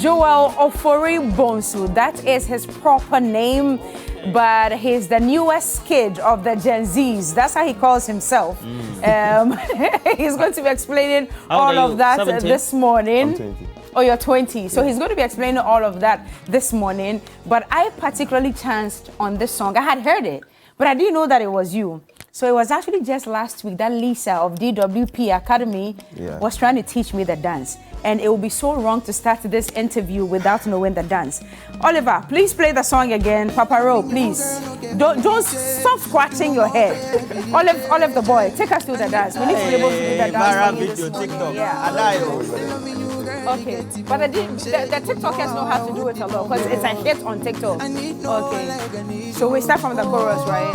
Joel Ofori Bonsu. That is his proper name, but he's the newest kid of the Gen Zs. That's how he calls himself. He's going to be explaining all of that 17? this morning. I'm 20. Oh, you're 20. So he's going to be explaining all of that this morning. But I particularly chanced on this song. I had heard it, but I didn't know that it was you. So it was actually just last week that Lisa of DWP Academy was trying to teach me the dance. And it would be so wrong to start this interview without knowing the dance. Oliver, please play the song again. Papa Ro, please. Don't stop scratching your head. Olive the boy, take us through the dance. We need to be able to do the dance. Video, TikTok. Okay, but the TikTokers know how to do it a lot because it's a hit on TikTok. Okay, so we start from the chorus, right?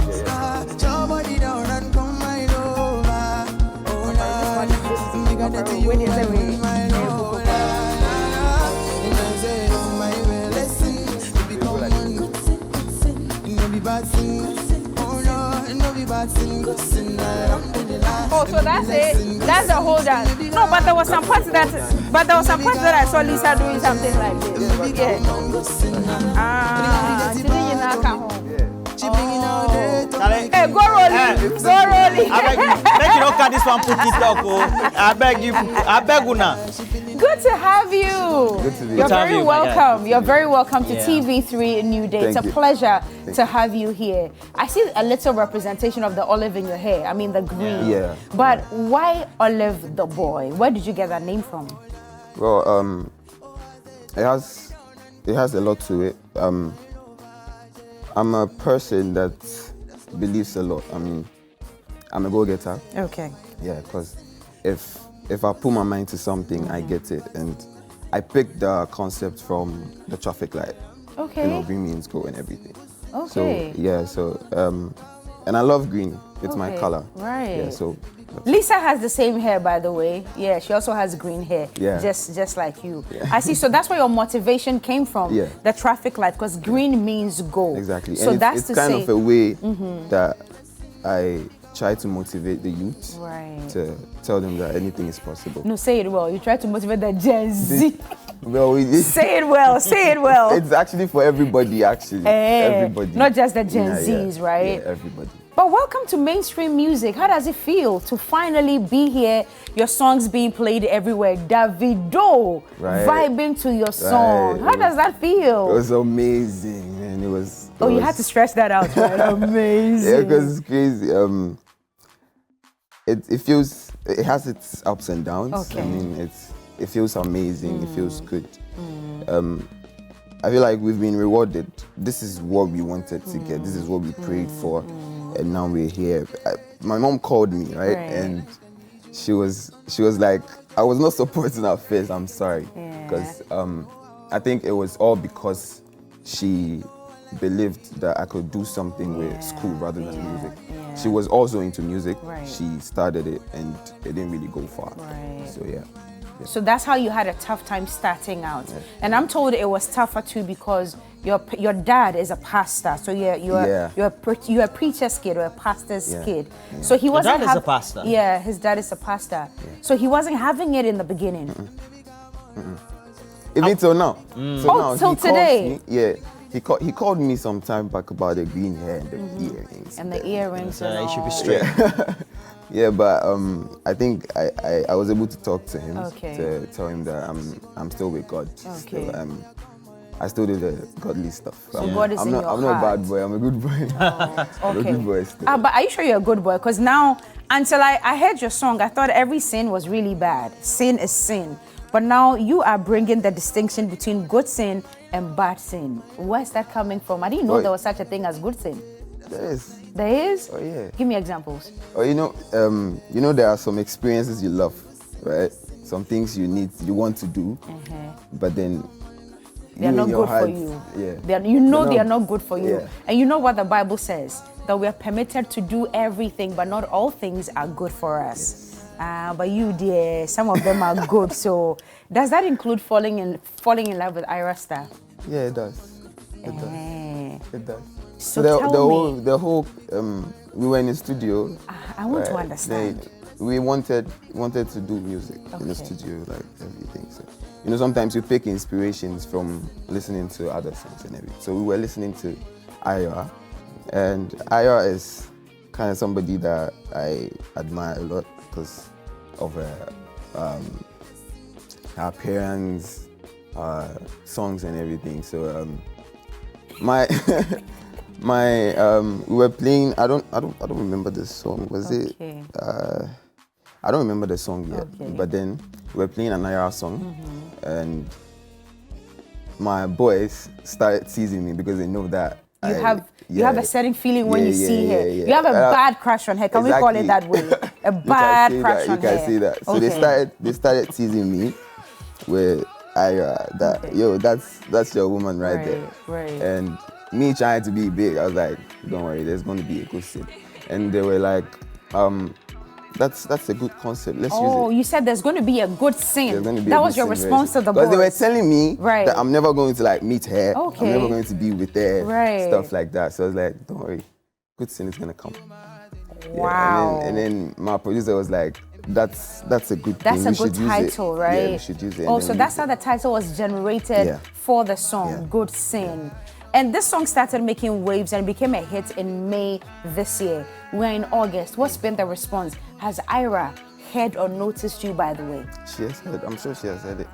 When is it? Oh, so that's it. That's the whole dance. No, but there was some parts that I saw Lisa doing something like this. Hey, go rolling. I beg you, make you not cut this one, put TikTok. I beg you now. Good to have you. Good to be. You're very welcome. You're very welcome to Yeah. TV3 New Day. It's a pleasure to have you here. I see a little representation of the olive in your hair. I mean the green. Yeah. But why Olivetheboy? Where did you get that name from? Well, it has a lot to it. I'm a person that believes a lot. I mean, I'm a go-getter. Okay. Yeah, because if I put my mind to something, I get it. And I picked the concept from the traffic light. Okay. You know, green means go and everything. Okay. And I love green. It's my color. Right. Yeah, so. Lisa has the same hair, by the way. Yeah, she also has green hair. Yeah. Just like you. Yeah. I see. So that's where your motivation came from. Yeah. The traffic light, because green means go. Exactly. So and that's it's to kind say, of a way that I try to motivate the youth to tell them that anything is possible. No, say it well. You try to motivate the Gen Z. Well, say it well. Say it well. It's actually for everybody, actually. Everybody. Not just the Gen Zs, right? Yeah, everybody. But welcome to mainstream music. How does it feel to finally be here? Your songs being played everywhere. Davido vibing to your song. How does that feel? It was amazing, man. It was. You had to stretch that out, right? Amazing. Yeah, because it's crazy. It has its ups and downs. Okay. I mean, it feels amazing. It feels good. I feel like we've been rewarded. This is what we wanted to get. This is what we prayed for, and now we're here. My mom called me, right? And she was like, I was not supporting her first. I'm sorry, because I think it was all because she believed that I could do something with school rather than music. She was also into music. She started it, and it didn't really go far. So yeah. So that's how you had a tough time starting out. And I'm told it was tougher too because your dad is a pastor. So you're a preacher's kid or a pastor's kid. So he wasn't. Your dad is a pastor. Yeah, his dad is a pastor. So he wasn't having it in the beginning. Even till now. Till today. He called me some time back about the green hair and the earrings. And the earrings. And you should be straight. Yeah, but I think I was able to talk to him to tell him that I'm still with God. Okay. Still, I still do the godly stuff. So God is in your heart. I'm not a bad boy. I'm a good boy. I'm a good boy still. But are you sure you're a good boy? Because now, until I heard your song, I thought every sin was really bad. Sin is sin. But now you are bringing the distinction between good sin and bad sin. Where's that coming from? I didn't know there was such a thing as good sin. There is. There is? Oh yeah. Give me examples. Oh, you know there are some experiences you love, right? Some things you want to do, but then they're not good for you. Yeah. They are not good for you. Yeah. And you know what the Bible says? That we are permitted to do everything, but not all things are good for us. But you, dear, some of them are good. So does that include falling in love with Ira Star? Yeah, it does. It does. So the whole we were in the studio. I want to understand. we wanted to do music in the studio, like everything. So, you know, sometimes you pick inspirations from listening to other songs and everything. So we were listening to Ira, and Ira is kind of somebody that I admire a lot because of her appearance, songs and everything. So my we were playing. I don't remember the song. Was it? I don't remember the song yet. Okay. But then we were playing an Ira song, and my boys started teasing me because they know that you have a certain feeling when you see her. You have a bad crush on her. Can we call it that way? A bad crush on her. You can say that. So they started teasing me with Ira that yo, that's your woman right there. Right. And me trying to be big, I was like, don't worry, there's going to be a good scene. And they were like, that's a good concept. Let's use it. Oh, you said there's going to be a good scene. That was your response to the boys. Because they were telling me Right. that I'm never going to like meet her. Okay. I'm never going to be with her. Right. Stuff like that. So I was like, don't worry, good scene is going to come. Wow. Yeah, and then my producer was like, that's a good That's thing. a good title, right? Yeah, we should use it. Oh, so that's how the title was generated for the song, Good Sin. And this song started making waves and became a hit in May this year. We're in August. What's been the response? Has Ira heard or noticed you, by the way? She has heard. I'm sure she has heard it.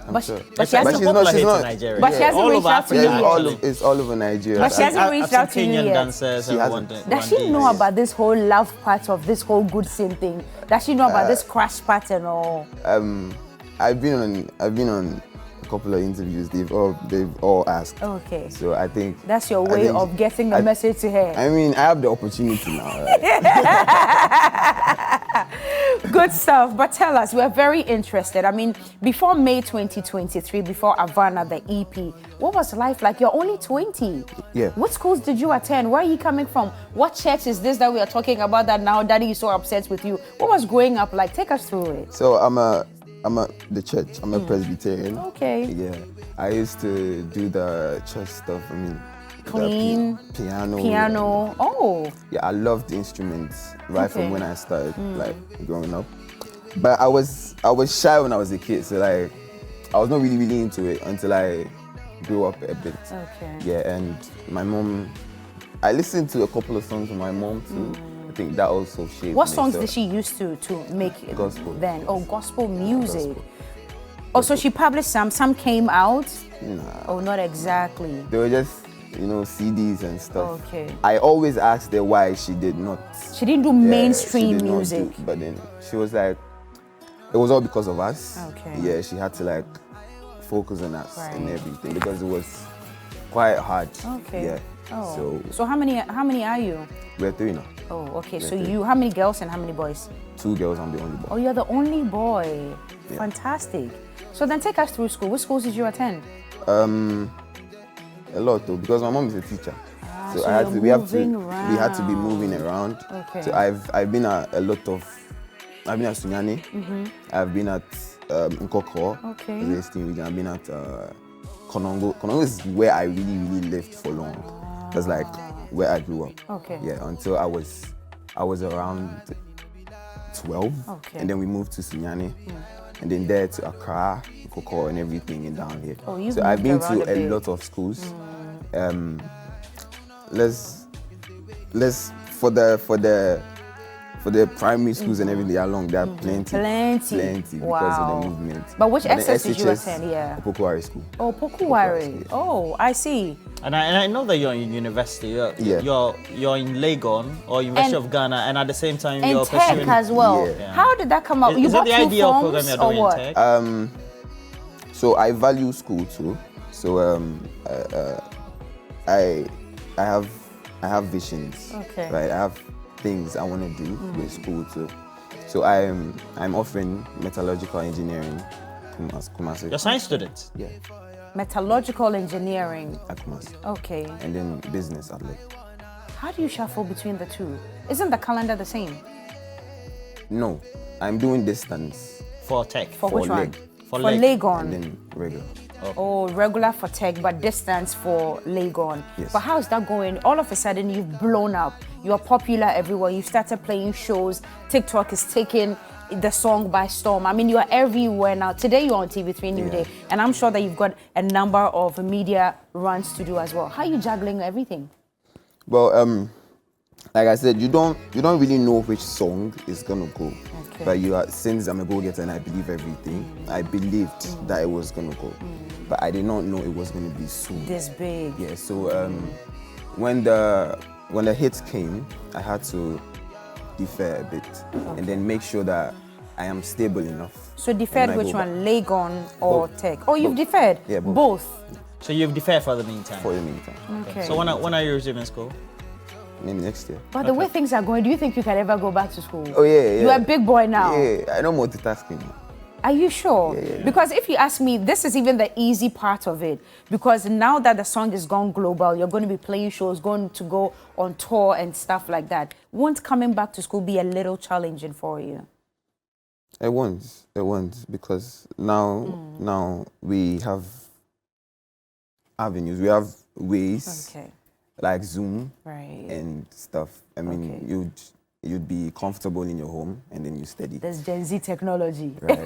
I'm But sure. but she hasn't- she's not. in Nigeria. But she hasn't all reached over out to Africa, you yet. It's all over Nigeria. But she hasn't reached out to you Kenyan yet. dancers She and hasn't. Does she know about this whole love part of this whole good sin thing? Does she know about this crash part and all? I've been on a couple of interviews. They've all asked. Okay. So I think That's your way of getting the message to her. I mean, I have the opportunity now. Right? Good stuff. But tell us, we're very interested. I mean, before May 2023, before Havana, the EP, what was life like? You're only 20. Yeah. What schools did you attend? Where are you coming from? What church is this that we are talking about that now Daddy is so upset with you? What was growing up like? Take us through it. So I'm the church. I'm a Presbyterian. Okay. Yeah. I used to do the church stuff. I mean, Clean. piano. Piano. Oh. Yeah, I loved instruments right from when I started like growing up. But I was shy when I was a kid, so like I was not really into it until I grew up a bit. Okay. Yeah, and my mom, I listened to a couple of songs from my mom too. I think that also shaped What me, songs so- did she used to make Gospel. then? Oh, gospel music. Gospel. Oh, so she published some. Some came out. Nah, Oh, not exactly. they were just CDs and stuff. Okay. I always asked her why she did not. She didn't do Yeah, mainstream she did not music. do- but then she was like, it was all because of us. Okay. Yeah, she had to like focus on us and Right. everything because it was quite hard. Okay. Yeah. Oh. So how many are you? We're 3 now. Oh, okay. So three. how many girls and how many boys? 2 girls, I'm the only boy. Oh, you're the only boy. Yeah. Fantastic. So then take us through school. Which schools did you attend? A lot though, because my mom is a teacher. so I had you're to, we had to be moving moving around. Okay. So I've been at a lot of, I've been at Sunyani, I've been at Nkoko, Okay. the Eastern region. I've been at Konongo. Konongo is where I really lived for long. That's like where I grew up. Okay. Yeah, until I was around 12. Okay. And then we moved to Sunyani. And then there to Accra, Nkoko, and everything and down here. Oh, you've so I've been moved around to a a bit. lot of schools. Let's for the primary schools and everything along there are plenty because Wow. of the movement. But which And the SS did you SHS, attend? Yeah. Pokuwari School. Oh, Pokuwari. Yes. Oh, I see. And I know that you're in university. Yeah. You're in Legon or University And- of Ghana, and at the same time And you're tech pursuing. as well. Yeah. How did that come up? You Is bought it the two ideal program forms you're or doing what? in tech? So I value school too. So I have visions. Okay. Right. I have things I want to do with school too. So I'm offering metallurgical engineering, Kumasi. You're a science student. Yeah, Metallurgical engineering. at Kumasi. Okay. And then business at Lake. How do you shuffle between the two? Isn't the calendar the same? No, I'm doing distance For tech. For which one? leg. For For leg. Legon. and then regular. Okay. Oh, regular for tech, but distance for Legon. Yes. But how's that going? All of a sudden, you've blown up. You're popular everywhere. You started playing shows. TikTok is taking the song by storm. I mean, you are everywhere now. Today, you're on TV3 New Day, and I'm sure that you've got a number of media runs to do as well. How are you juggling everything? Well, like I said, you don't really know which song is gonna go. Okay. But you are, since I'm a go-getter and I believe everything, I believed that it was gonna go. But I did not know it was gonna be soon. This big. Yeah. So when the hits came, I had to defer a bit and then make sure that I am stable enough. So deferred And when I which go one, Legon or Both. Tech? Oh, you've Both. deferred? Yeah, both. Both. So you've deferred for the meantime. For the meantime. Okay. So when are you resuming school? Maybe next year. But the way things are going, do you think you can ever go back to school? Oh yeah. You're a big boy now. Yeah, I know multitasking. Are you sure? Yeah. Because if you ask me, this is even the easy part of it. Because now that the song is gone global, you're going to be playing shows, going to go on tour and stuff like that. Won't coming back to school be a little challenging for you? It won't, because now we have avenues, we have ways Okay. like Zoom Right. and stuff. I mean, Okay. you'd be comfortable in your home and then you study. There's Gen Z technology. Right.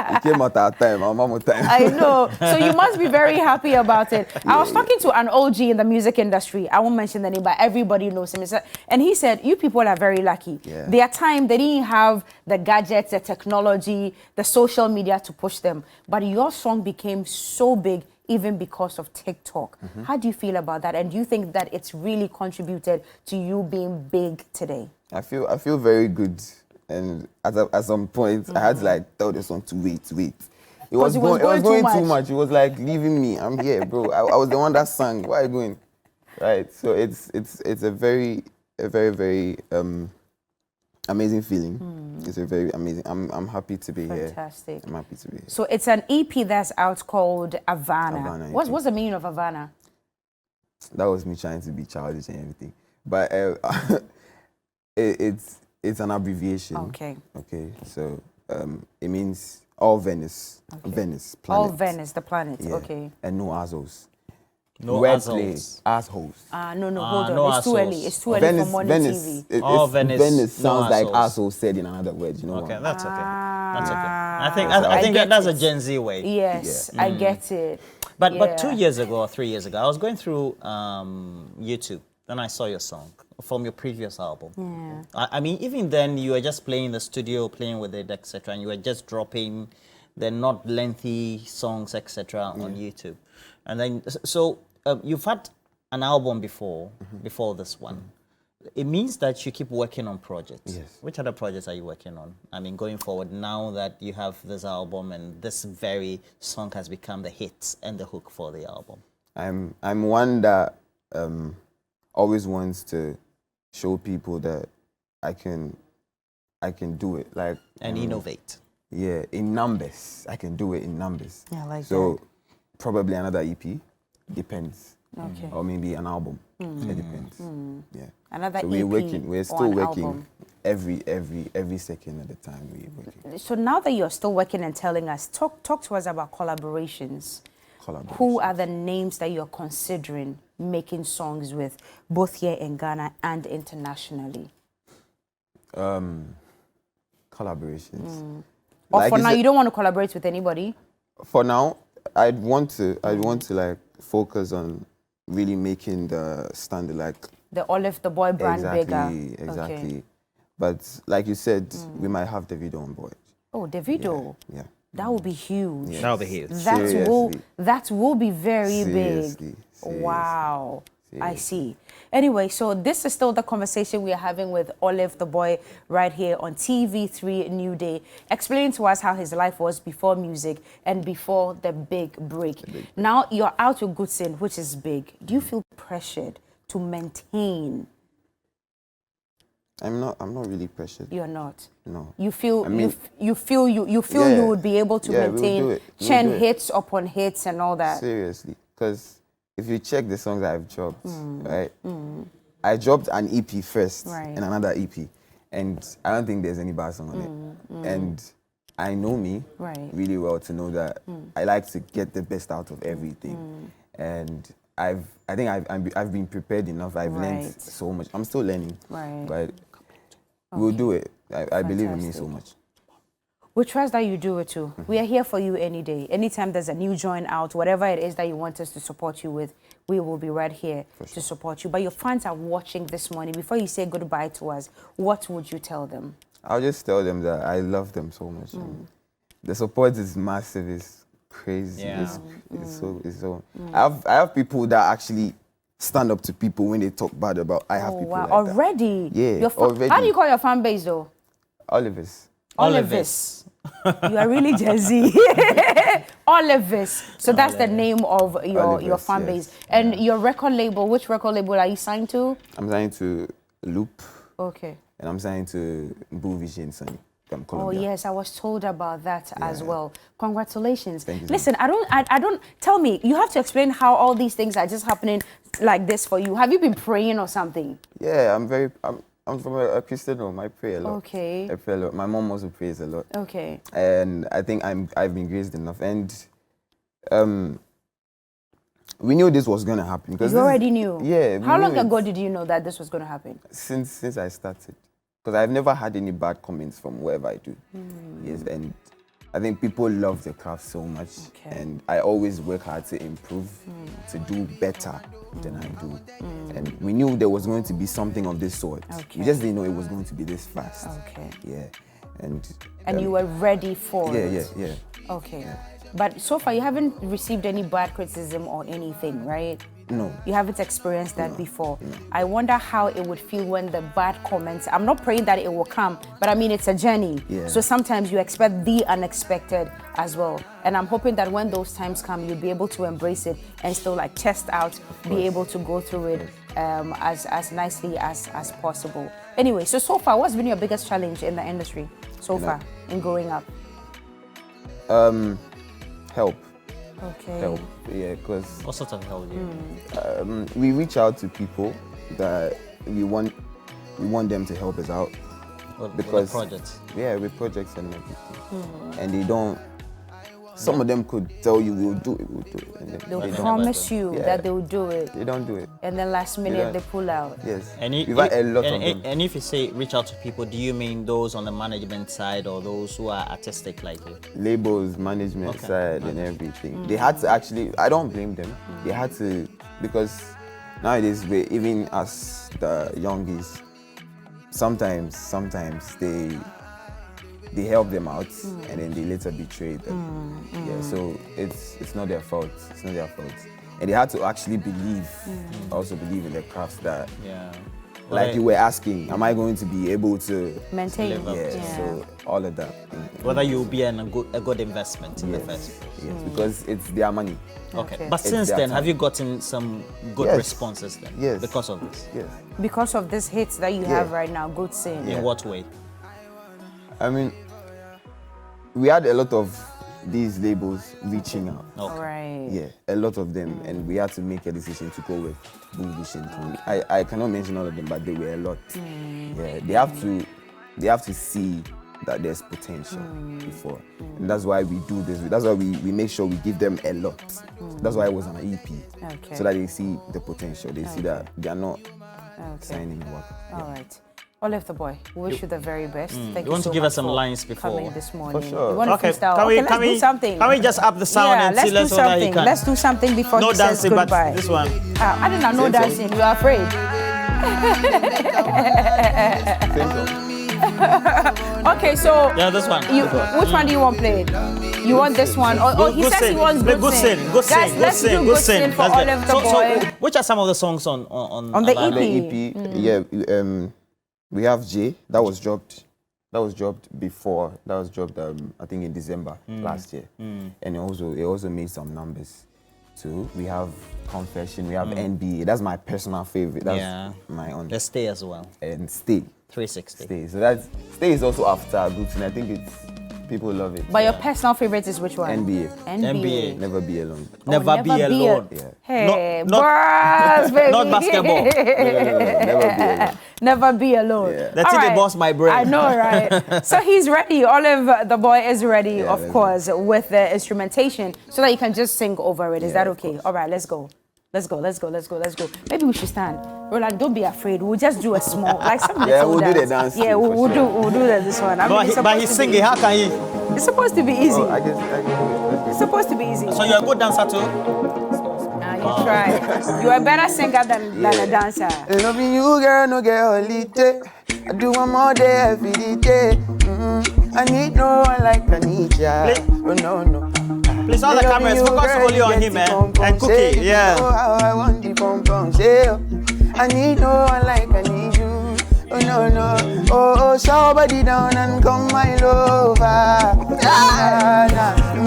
It came at our time, our mama time. I know. So you must be very happy about it. I was talking to an OG in the music industry. I won't mention the name, but everybody knows him. And he said, you people are very lucky. Yeah. Their time, they didn't have the gadgets, the technology, the social media to push them. But your song became so big even because of TikTok. How do you feel about that? And do you think that it's really contributed to you being big today? I feel very good. And at some point, I had to like tell the song to wait. It was going too much. It was like, leaving me. I'm here, bro. I was the one that sang. Where are you going? Right. So it's a very amazing feeling. It's a very amazing. I'm happy to be here. Fantastic. I'm happy to be here. So it's an EP that's out called Havana. Havana, What's the meaning of Havana? That was me trying to be childish and everything, but it's an abbreviation. Okay. Okay. So it means all Venice. Okay. Venice. Planet. All Venice, the planet. Yeah. Okay. And no assholes. No Wordplay, assholes. assholes. No, hold on. no It's too early. assholes. It's too early for morning TV. Oh, Venice, Venice no sounds like assholes. asshole said in another word. You know Okay, what? that's okay. That's okay. Ah, I think get that's a it. Gen Z way. Yes, I get it. But 2 years ago or 3 years ago, I was going through YouTube. Then I saw your song from your previous album. Yeah. I mean, even then, you were just playing in the studio, playing with it, etc., and you were just dropping the not lengthy songs, etc., on YouTube. And then, so you've had an album before this one. It means that you keep working on projects. Yes. Which other projects are you working on? I mean, going forward, now that you have this album and this very song has become the hit and the hook for the album. I'm one that always wants to show people that I can do it. Like And innovate. Yeah, in numbers. I can do it in numbers. Yeah, I like so probably another EP. Depends. Okay. Or maybe an album. It depends. Yeah. Another So EP we're or still an working album. every second of the time we're working. So now that you're still working and telling us, talk to us about collaborations. Who are the names that you're considering making songs with, both here in Ghana and internationally? Collaborations. Or Like for you now, said- you don't want to collaborate with anybody? For now, I'd want to like focus on really making the standard like The Olivetheboy brand bigger. Exactly. Okay. But like you said, we might have Davido on board. Oh, Davido. Yeah. That would be huge. Yeah. That'll be huge. That will be very Seriously. big. Seriously. Wow. I Seriously. see. Anyway, so this is still the conversation we are having with Olivetheboy right here on TV3 New Day, explaining to us how his life was before music and before the big break. Now you're out with Goodson, which is big. Do you feel pressured to maintain? I'm not really pressured. You're not. No. You feel I mean- you feel you Yeah. would be able to Yeah, we'll maintain do it. We'll churn do it. hits upon hits and all that. Seriously. Because if you check the songs I've dropped, right? I dropped an EP first Right. and another EP. And I don't think there's any bad song on it. And I know me Right. really well to know that I like to get the best out of everything, and I think I've been prepared enough. I've learned Right. so much. I'm still learning, Right. but we'll do it. I believe in me so Fantastic. much. We trust that you do it too. We are here for you any day. Anytime there's a new joint out, whatever it is that you want us to support you with, we will be right here to support you. But your fans are watching this morning. Before you say goodbye to us, what would you tell them? I'll just tell them that I love them so much. The support is massive. It's crazy. Yeah. It's so. I have people that actually stand up to people when they talk bad about. I have people like that. Already? Yeah, already. How do you call your fan base though? Oliveth. Oliveth. You are really Jazzy. Oliveth. So that's the name of your Oliveth, fan yes. base. And your record label, which record label are you signed to? I'm signed to Loop, Okay. and I'm signed to Blue Vision Sunny from Oh Colombia. yes, I was told about that as well. Congratulations. Thank you so Listen, I don't tell me, you have to explain how all these things are just happening like this for you. Have you been praying or something? Yeah, I'm from a Christian home. I pray a lot. Okay. I pray a lot. My mom also prays a lot. Okay. And I think I've been graced enough. And we knew this was gonna happen because You already knew? Yeah. How we long knew ago it did you know that this was going to happen? Since I started, because I've never had any bad comments from whatever I do. Yes, and I think people love the craft so much, Okay. and I always work hard to improve, to do better than I do. And we knew there was going to be something of this sort. Okay. We just didn't know it was going to be this fast. Okay. Yeah, and You were ready for it? yeah. Okay. But so far, you haven't received any bad criticism or anything, right? No. You haven't experienced that before. I wonder how it would feel when the bad comments, I'm not praying that it will come, but I mean, it's a journey. Yeah. So sometimes you expect the unexpected as well. And I'm hoping that when those times come, you'll be able to embrace it and still like test out, be able to go through it as nicely as possible. Anyway, so far, what's been your biggest challenge in the industry so far in growing up? Help. Okay. Help. Yeah, because What sort of help do you? we reach out to people that we want them to help us out. With Because the projects? Yeah, with projects and everything. And they don't. Some of them could tell you we'll do it, and then They'll they don't. promise you Yeah. that they'll do it, They don't do it. and then last minute don't. they pull out. Yes. And We've had a lot of them. and if you say reach out to people, do you mean those on the management side or those who are artistic like you? Labels, management Okay. side, and everything. They had to actually. I don't blame them. They had to, because nowadays even as the youngies, sometimes they help them out and then they later betray them. Yeah, so it's not their fault. It's not their fault. And they had to actually also believe in the craft that, Yeah. like you were asking, am I going to be able to Maintain. Live up. Yeah, so all of that. Whether you'll be a good investment in the first place. Yes, because it's their money. Okay. But It's since their then, time. have you gotten some good Yes. responses then? Yes. Because of this? Yes. Because of this hits that you have right now, good sin. In what way? I mean, we had a lot of these labels reaching out. Okay. Right. Yeah, a lot of them, and we had to make a decision to go with Blue Vision. I cannot mention all of them, but they were a lot. Yeah, they have to see that there's potential before, and that's why we do this. That's why we make sure we give them a lot. That's why it was on an EP, Okay. so that they see the potential. They see that they are not signing work. All right. Olivetheboy, we wish you the very best. Thank You want so to give much us some for lines before? coming this morning. sure. You want Okay, to freestyle? can we- Okay, let's do something. Can we just up the sound Yeah, and let's see do let's whether he something. can? Let's do something before No he says dancing, but goodbye. this one. I did not know Same dancing. You are afraid. Same song. Okay, so Yeah, this one. which one do you want played? You want this one? Oh, he says he wants good sin. Guys, let's do good sin for Olivetheboy. Which are some of the songs on the Alana? EP. The EP, yeah. We have J that was dropped. That was dropped before. That was dropped, I think, in December last year. And it also made some numbers too. We have Confession. We have NBA. That's my personal favorite. That's my own. Let's stay as well. And Stay. 360. Stay. So that's Stay is also after Good Thing. I think it's People love it. But your personal favorite is which one? NBA. NBA. Never be alone. Never be alone. Yeah. Hey, Not- bros, baby. Not basketball. Never be alone. Never be alone. Yeah. The All thing they right. boss my brain. I know, right? So he's ready. Olive, the boy, is ready, Yeah, of let's course, with the instrumentation so that you can just sing over it. Is Yeah, that of okay? course. All right, let's go. Let's go, let's go, let's go, let's go. Maybe we should stand. Roland, don't be afraid. We'll just do a small, like some Yeah, little we'll do the dance Yeah, too, for we'll sure. do this one. I mean, But, it's but supposed he's to singing. be, How can he? it's supposed to be easy. Oh, I can do it. It's supposed to be easy. So you're a good dancer too? Nah, you try. You are a better singer than a dancer. Loving you, girl, no get holiday. I do one more day every day. I need no one like I need ya. Oh, no. Please, all the cameras focus only on him, man. And Cookie, yeah. You know how I want the pom-pom, yeah. I need no one like I need you. Oh, no. Oh, show body down and come my lover.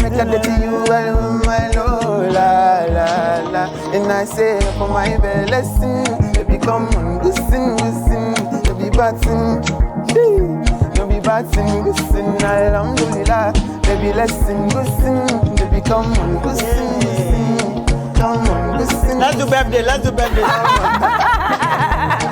Make a dirty you well, my love, la. And I say for my blessing, baby come on, listen. Baby batting, baby batting, listen, alhamdulillah. Baby listen, baby come on, listen. Come on, listen. Let's do birthday.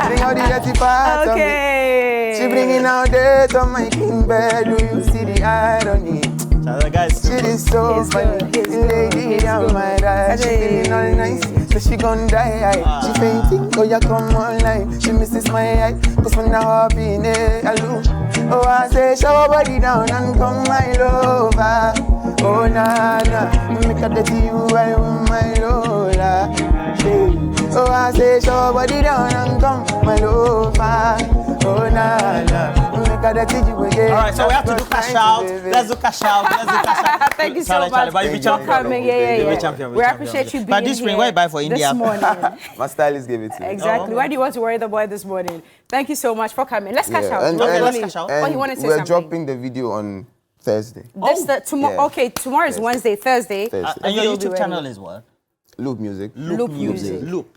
Bring out the dirty part Okay. of me. She bringing out dirt on my king bed. Do you see the irony? So guys, She is so It's funny. good, it's Lady good, on it's my good. ride. She feeling all nice, so she gon' die. She fainting, oh you come online. She misses my eye, cause when I hop in it, I look. Oh I say, show body down and come my lover. Oh nah, make a dirty you while with my Lola. Oh I say, show body down and come my lover. Oh nah, make a dirty you again. all right. So we have to do cash out. Let's do cash out. Thank you so Charlie, much but you be for champion. coming. You Yeah. be champion. We appreciate you being But this here spring, what you buy for India? this morning. My stylist gave it to me. Exactly. Why do you want to worry the boy this morning? Thank you so much for coming. Let's cash out. and- Okay, and- let's cash out. Oh, you want to say we're something? dropping the video on Thursday. Tomorrow. Yeah. Okay, tomorrow is Thursday. Wednesday, Thursday. Thursday. And your You'll be YouTube ready. channel is what? Loop music. Loop music. Loop.